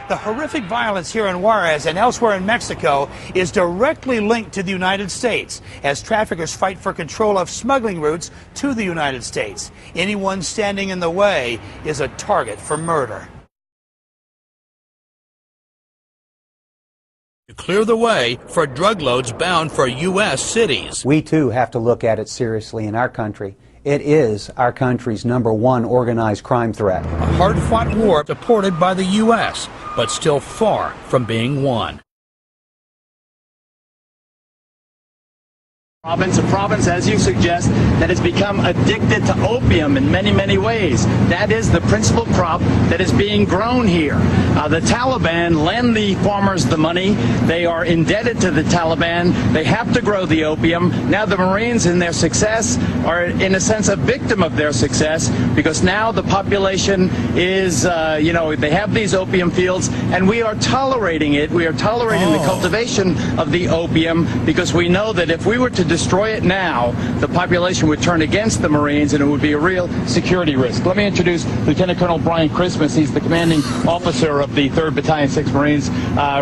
The horrific violence here in Juarez and elsewhere in Mexico is directly linked to the United States as traffickers fight for control of smuggling routes to the United States. Anyone standing in the way is a target for murder. To clear the way for drug loads bound for U.S. cities. We too have to look at it seriously in our country. It is our country's #1 organized crime threat. A hard-fought war supported by the U.S., but still far from being won. A province, as you suggest, that has become addicted to opium in many, many ways. That is the principal crop that is being grown here. The Taliban lend the farmers the money. They are indebted to the Taliban. They have to grow the opium. Now the Marines, in their success, are in a sense a victim of their success, because now the population is, they have these opium fields, and we are tolerating it. We are tolerating the cultivation of the opium, because we know that if we were to destroy it now, the population would turn against the Marines, and it would be a real security risk. Let me introduce Lieutenant Colonel Brian Christmas. He's the commanding officer of the 3rd Battalion, 6th Marines.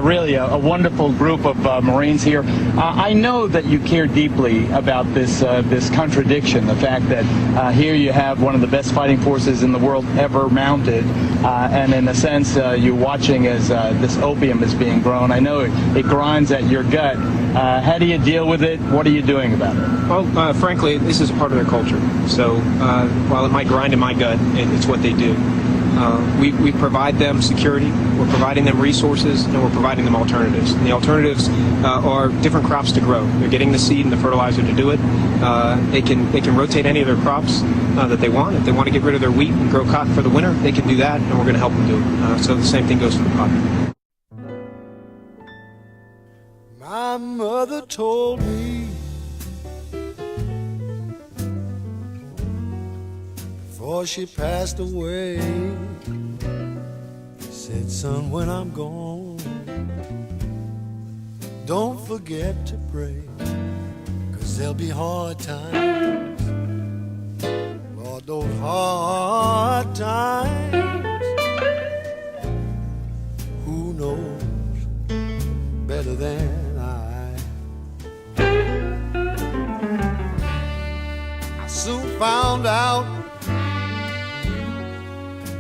Really a wonderful group of Marines here. I know that you care deeply about this contradiction, the fact that here you have one of the best fighting forces in the world ever mounted, and in a sense you're watching as this opium is being grown. I know it grinds at your gut. How do you deal with it? What are you doing about it? Well, frankly, this is a part of their culture. So while it might grind in my gut, it's what they do. We provide them security, we're providing them resources, and we're providing them alternatives. And the alternatives are different crops to grow. They're getting the seed and the fertilizer to do it. They can rotate any of their crops that they want. If they want to get rid of their wheat and grow cotton for the winter, they can do that, and we're going to help them do it. So the same thing goes for the cotton. My mother told me before she passed away, said, son, when I'm gone, don't forget to pray, 'cause there'll be hard times. Lord, those hard times, who knows better than I soon found out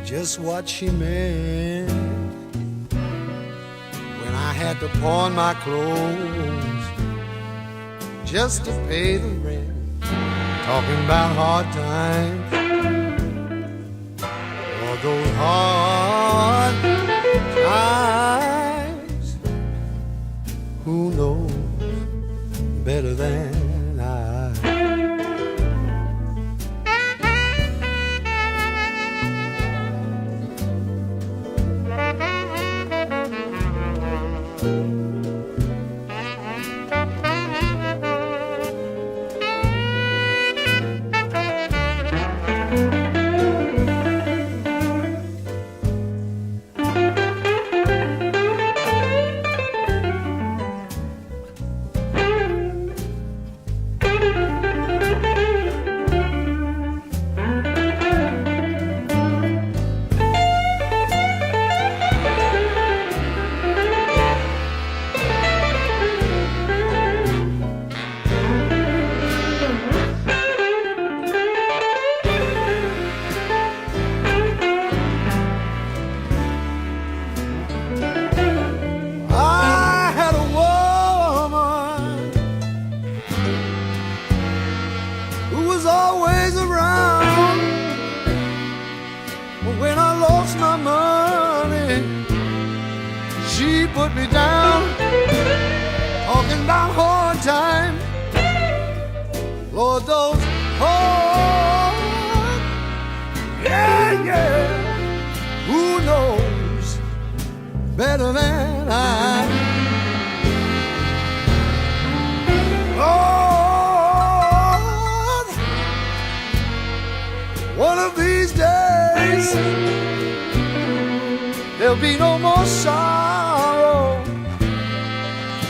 just what she meant when I had to pawn my clothes just to pay the rent. Talking about hard times, all those hard times, who knows better than I? Put me down, talking about hard times. Lord, those hard, yeah, who knows better than I? Lord, one of these days there'll be no more sorrow.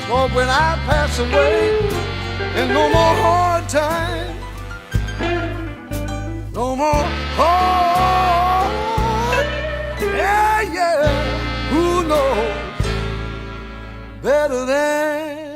Lord, when I pass away, and no more hard time, no more hard, yeah, who knows better than